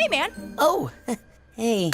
Hey, man. Oh, hey.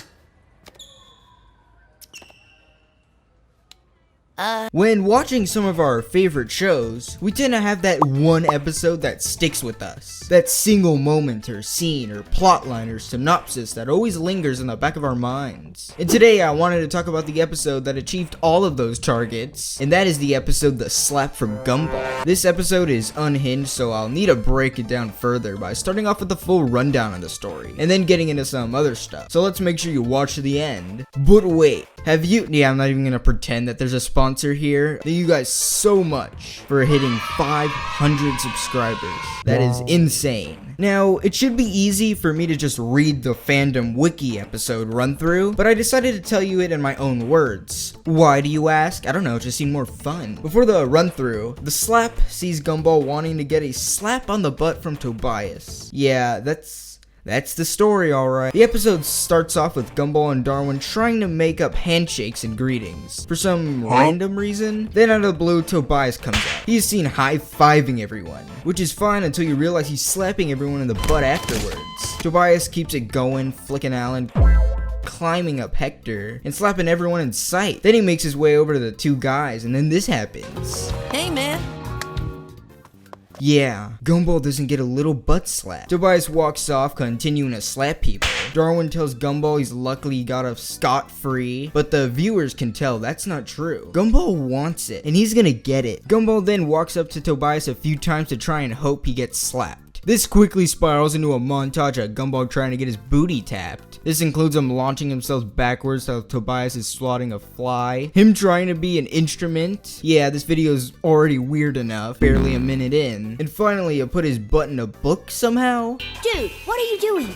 When watching some of our favorite shows, we tend to have that one episode that sticks with us. That single moment or scene or plotline or synopsis that always lingers in the back of our minds. And today I wanted to talk about the episode that achieved all of those targets, and that is the episode The Slap from Gumball. This episode is unhinged, so I'll need to break it down further by starting off with the full rundown of the story, and then getting into some other stuff. So let's make sure you watch to the end. But wait, have you- yeah, I'm not even gonna pretend that there's a sponsor here. Thank you guys so much for hitting 500 subscribers. That is insane. Now, it should be easy for me to just read the fandom wiki episode run through, but I decided to tell you it in my own words. Why do you ask? I don't know, it just seemed more fun. Before the run through, the slap sees Gumball wanting to get a slap on the butt from Tobias. Yeah, that's the story, alright. The episode starts off with Gumball and Darwin trying to make up handshakes and greetings for some random reason. Then out of the blue, Tobias comes out. He is seen high-fiving everyone, which is fine until you realize he's slapping everyone in the butt afterwards. Tobias keeps it going, flicking Alan, climbing up Hector, and slapping everyone in sight. Then he makes his way over to the two guys, and then this happens. Hey, man. Yeah, Gumball doesn't get a little butt slap. Tobias walks off, continuing to slap people. Darwin tells Gumball he's luckily got off scot-free, but the viewers can tell that's not true. Gumball wants it, and he's gonna get it. Gumball then walks up to Tobias a few times to try and hope he gets slapped. This quickly spirals into a montage of Gumball trying to get his booty tapped. This includes him launching himself backwards while Tobias is swatting a fly, him trying to be an instrument. Yeah, this video is already weird enough, barely a minute in. And finally, he'll put his butt in a book somehow. Dude, what are you doing?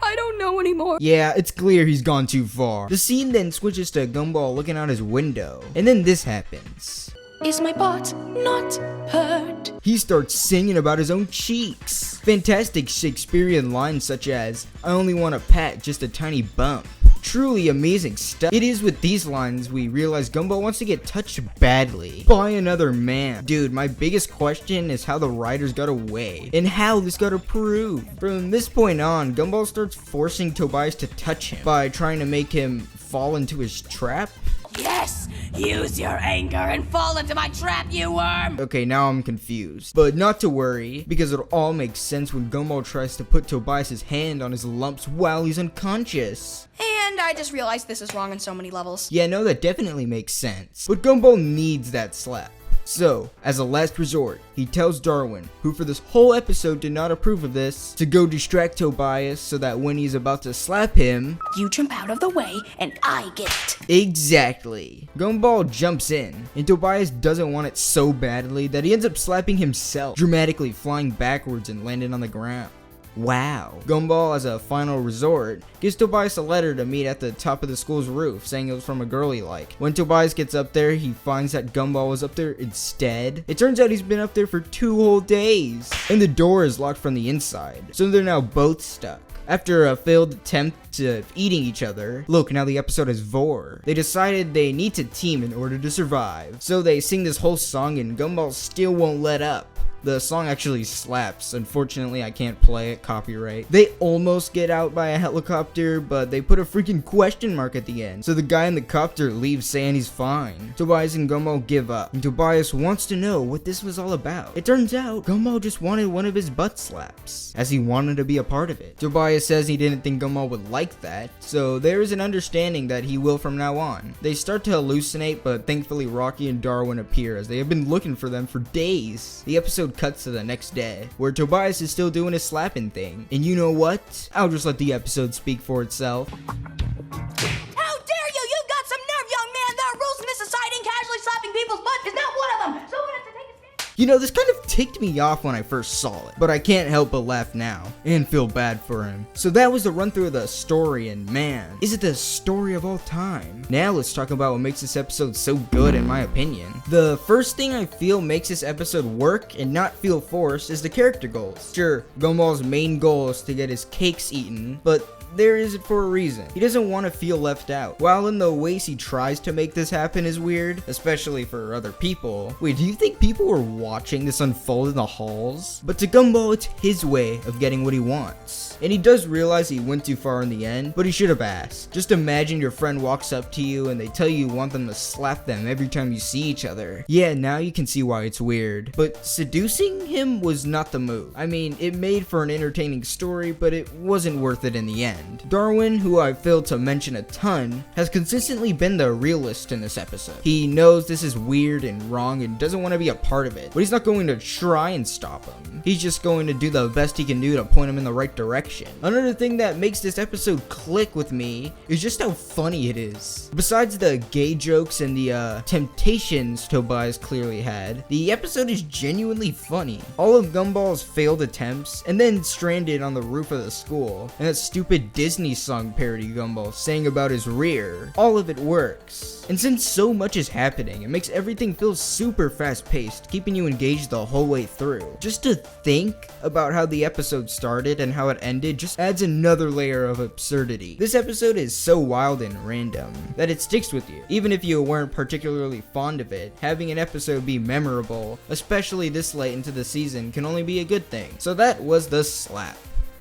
I don't know anymore. Yeah, it's clear he's gone too far. The scene then switches to Gumball looking out his window, and then this happens. Is my butt not hurt? He starts singing about his own cheeks. Fantastic Shakespearean lines such as, "I only want a pat, just a tiny bump." Truly amazing stuff. It is with these lines we realize Gumball wants to get touched badly by another man. Dude, my biggest question is how the writers got away and how this got approved. From this point on, Gumball starts forcing Tobias to touch him by trying to make him fall into his trap. Yes! Use your anger and fall into my trap, you worm! Okay, now I'm confused. But not to worry, because it all makes sense when Gumball tries to put Tobias' hand on his lumps while he's unconscious. And I just realized this is wrong on so many levels. Yeah, no, that definitely makes sense. But Gumball needs that slap. So, as a last resort, he tells Darwin, who for this whole episode did not approve of this, to go distract Tobias so that when he's about to slap him, You jump out of the way, and I get it. exactly. Gumball jumps in, and Tobias doesn't want it so badly that he ends up slapping himself, dramatically flying backwards and landing on the ground. Wow. Gumball, as a final resort, gives Tobias a letter to meet at the top of the school's roof, saying it was from a girl he liked. When Tobias gets up there, he finds that Gumball was up there instead. It turns out he's been up there for 2 whole days, and the door is locked from the inside, so they're now both stuck. After a failed attempt to eating each other, look, now the episode is Vor. They decided they need to team in order to survive. So they sing this whole song and Gumball still won't let up. The song actually slaps. Unfortunately, I can't play it, copyright. They almost get out by a helicopter, but they put a freaking question mark at the end. So the guy in the copter leaves saying he's fine. Tobias and Gumball give up, and Tobias wants to know what this was all about. It turns out, Gumball just wanted one of his butt slaps, as he wanted to be a part of it. Tobias says he didn't think Gumball would like that, so there is an understanding that he will from now on. They start to hallucinate, but thankfully Rocky and Darwin appear, as they have been looking for them for days. The episode cuts to the next day, where Tobias is still doing his slapping thing. And you know what? I'll just let the episode speak for itself. How dare you! You've got some nerve, young man! There are rules in this society, and casually slapping people's butt is not one of them! Someone has to take a stand. You know, this kind of ticked me off when I first saw it, but I can't help but laugh now, and feel bad for him. So that was the run through of the story, and man, is it the story of all time. Now let's talk about what makes this episode so good in my opinion. The first thing I feel makes this episode work and not feel forced is the character goals. Sure, Gumball's main goal is to get his cakes eaten, but there is it for a reason. He doesn't want to feel left out. While in the ways he tries to make this happen is weird, especially for other people. Wait, do you think people were watching this unfold in the halls. But to Gumball, it's his way of getting what he wants. And he does realize he went too far in the end, but he should have asked. Just imagine your friend walks up to you and they tell you want them to slap them every time you see each other. Yeah, now you can see why it's weird. But seducing him was not the move. I mean, it made for an entertaining story, but it wasn't worth it in the end. Darwin, who I failed to mention a ton, has consistently been the realist in this episode. He knows this is weird and wrong and doesn't want to be a part of it, but he's not going to try and stop him. He's just going to do the best he can do to point him in the right direction. Another thing that makes this episode click with me is just how funny it is. Besides the gay jokes and the temptations Tobias clearly had, the episode is genuinely funny. All of Gumball's failed attempts, and then stranded on the roof of the school, and that stupid Disney song parody Gumball sang about his rear, all of it works. And since so much is happening, it makes everything feel super fast paced, keeping you engaged the whole way through. Just to think about how the episode started and how it ended just adds another layer of absurdity. This episode is so wild and random that it sticks with you. Even if you weren't particularly fond of it, having an episode be memorable, especially this late into the season, can only be a good thing. So that was The Slap.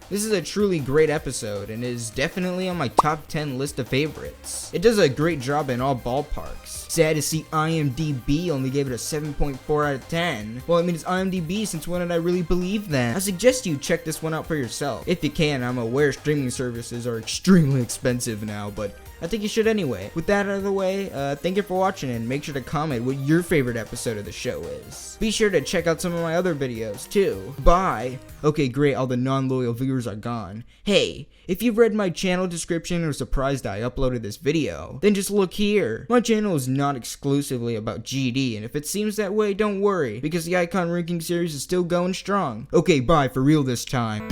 This is a truly great episode and is definitely on my top 10 list of favorites. It does a great job in all ballparks. Sad to see IMDb only gave it a 7.4 out of 10. Well, I mean, it's IMDb, since when did I really believe that? I suggest you check this one out for yourself. If you can, I'm aware streaming services are extremely expensive now, but I think you should anyway. With that out of the way, thank you for watching, and make sure to comment what your favorite episode of the show is. Be sure to check out some of my other videos too. Bye! Okay, great, all the non-loyal viewers are gone. Hey, if you've read my channel description or surprised I uploaded this video, then just look here. My channel is not exclusively about GD, and if it seems that way, don't worry, because the Icon Ranking series is still going strong. Okay, bye for real this time.